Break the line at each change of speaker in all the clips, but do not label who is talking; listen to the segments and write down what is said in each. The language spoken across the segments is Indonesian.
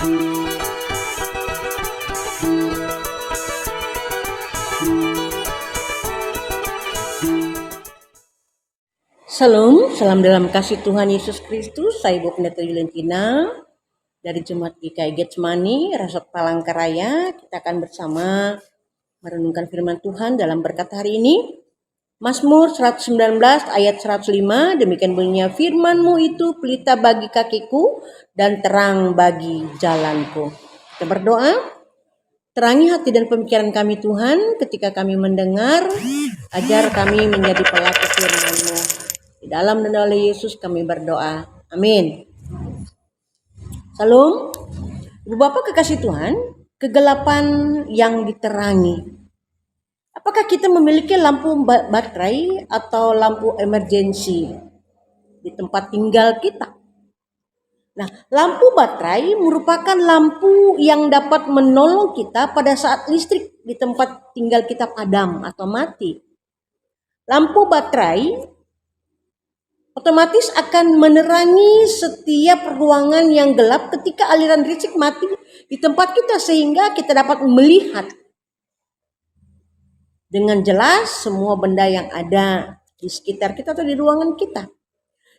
Salam, salam dalam kasih Tuhan Yesus Kristus. Saya Ibu Pendeta Yulentina dari Jemaat GKI Getsemani, Rasot Palangkaraya. Kita akan bersama merenungkan firman Tuhan dalam berkat hari ini. Mazmur 119 ayat 105, demikian bunyinya, firman-Mu itu pelita bagi kakiku dan terang bagi jalanku. Kita berdoa. Terangi hati dan pemikiran kami Tuhan ketika kami mendengar, ajar kami menjadi pelaku firman-Mu. Di dalam nama Yesus kami berdoa. Amin. Salam. Ibu Bapak kekasih Tuhan, kegelapan yang diterangi. Apakah kita memiliki lampu baterai atau lampu emergensi di tempat tinggal kita? Nah, lampu baterai merupakan lampu yang dapat menolong kita pada saat listrik di tempat tinggal kita padam atau mati. Lampu baterai otomatis akan menerangi setiap ruangan yang gelap ketika aliran listrik mati di tempat kita, sehingga kita dapat melihat dengan jelas semua benda yang ada di sekitar kita atau di ruangan kita.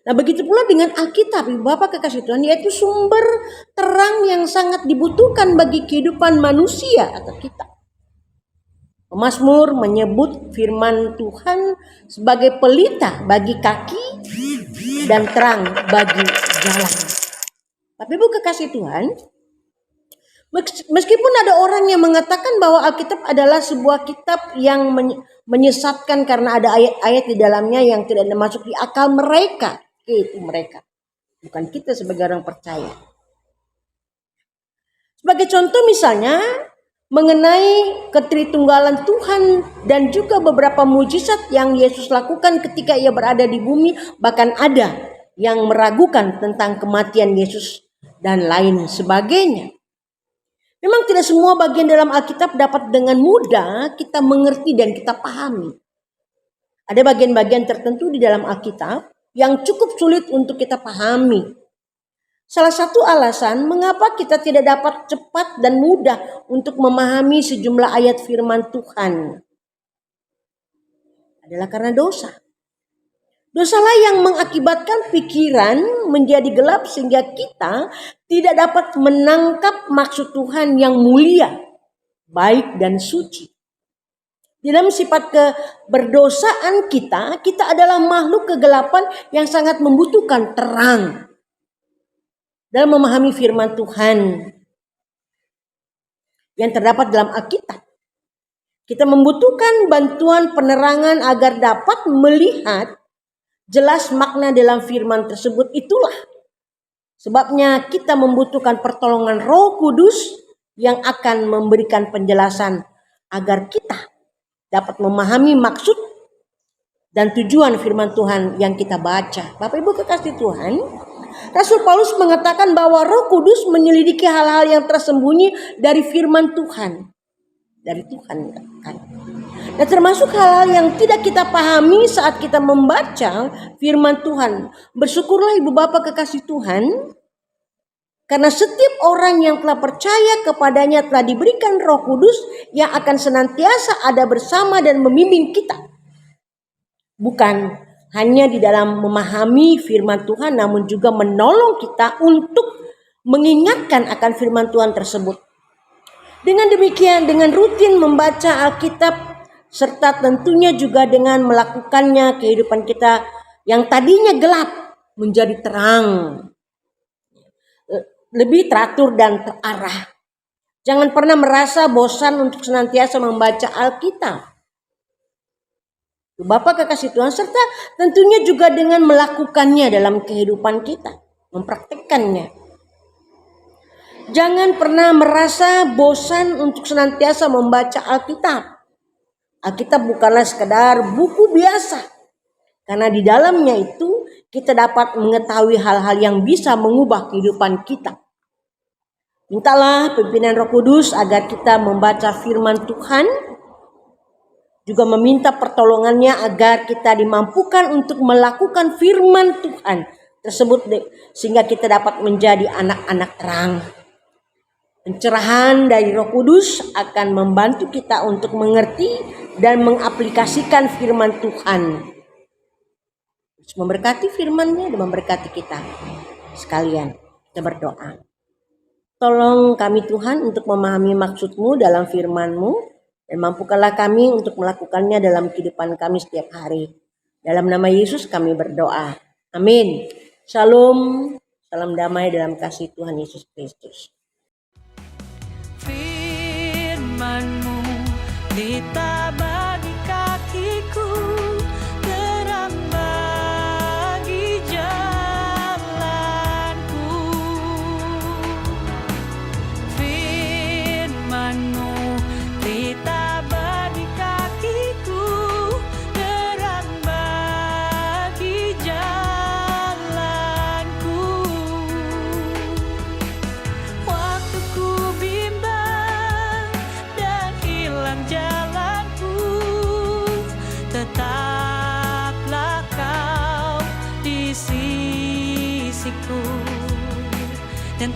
Nah, begitu pula dengan Alkitab, Bapak kekasih Tuhan, yaitu sumber terang yang sangat dibutuhkan bagi kehidupan manusia atau kita. Mazmur menyebut firman Tuhan sebagai pelita bagi kaki dan terang bagi jalan. Tapi Ibu kekasih Tuhan, meskipun ada orang yang mengatakan bahwa Alkitab adalah sebuah kitab yang menyesatkan karena ada ayat-ayat di dalamnya yang tidak masuk di akal mereka, itu mereka, bukan kita sebagai orang percaya. Sebagai contoh misalnya, mengenai ketritunggalan Tuhan dan juga beberapa mujizat yang Yesus lakukan ketika ia berada di bumi, bahkan ada yang meragukan tentang kematian Yesus dan lain sebagainya. Memang tidak semua bagian dalam Alkitab dapat dengan mudah kita mengerti dan kita pahami. Ada bagian-bagian tertentu di dalam Alkitab yang cukup sulit untuk kita pahami. Salah satu alasan mengapa kita tidak dapat cepat dan mudah untuk memahami sejumlah ayat firman Tuhan adalah karena dosa. Dosalah yang mengakibatkan pikiran menjadi gelap sehingga kita tidak dapat menangkap maksud Tuhan yang mulia, baik dan suci. Dalam sifat keberdosaan kita adalah makhluk kegelapan yang sangat membutuhkan terang dalam memahami firman Tuhan yang terdapat dalam Alkitab. Kita membutuhkan bantuan penerangan agar dapat melihat jelas makna dalam firman tersebut. Itulah sebabnya kita membutuhkan pertolongan Roh Kudus yang akan memberikan penjelasan agar kita dapat memahami maksud dan tujuan firman Tuhan yang kita baca. Bapak Ibu kekasih Tuhan, Rasul Paulus mengatakan bahwa Roh Kudus menyelidiki hal-hal yang tersembunyi dari firman Tuhan. Dari Tuhan kan. Dan termasuk hal-hal yang tidak kita pahami saat kita membaca firman Tuhan. Bersyukurlah Ibu Bapak kekasih Tuhan, karena setiap orang yang telah percaya kepadanya telah diberikan Roh Kudus yang akan senantiasa ada bersama dan membimbing kita. Bukan hanya di dalam memahami firman Tuhan, namun juga menolong kita untuk mengingatkan akan firman Tuhan tersebut. Dengan demikian, dengan rutin membaca Alkitab, serta tentunya juga dengan melakukannya, kehidupan kita yang tadinya gelap menjadi terang, lebih teratur dan terarah. Jangan pernah merasa bosan untuk senantiasa membaca Alkitab. Bapak kekasih Tuhan, serta tentunya juga dengan melakukannya dalam kehidupan kita, mempraktikkannya. Jangan pernah merasa bosan untuk senantiasa membaca Alkitab. Alkitab bukanlah sekedar buku biasa, karena di dalamnya itu kita dapat mengetahui hal-hal yang bisa mengubah kehidupan kita. Mintalah pimpinan Roh Kudus agar kita membaca firman Tuhan, juga meminta pertolongannya agar kita dimampukan untuk melakukan firman Tuhan tersebut, sehingga kita dapat menjadi anak-anak terang. Pencerahan dari Roh Kudus akan membantu kita untuk mengerti dan mengaplikasikan firman Tuhan. Memberkati firman-Nya dan memberkati kita sekalian. Kita berdoa. Tolong kami Tuhan untuk memahami maksud-Mu dalam firman-Mu, dan mampukanlah kami untuk melakukannya dalam kehidupan kami setiap hari. Dalam nama Yesus kami berdoa. Amin. Shalom. Salam damai dalam kasih Tuhan Yesus Kristus.
Firman-Mu lita bagi kakiku, terang bagi jalanku. Firman-Mu lita bagi kakiku, terang bagi jalanku. Waktu ku bimbang dan hilang jalanku, tetaplah Kau di sisiku, dan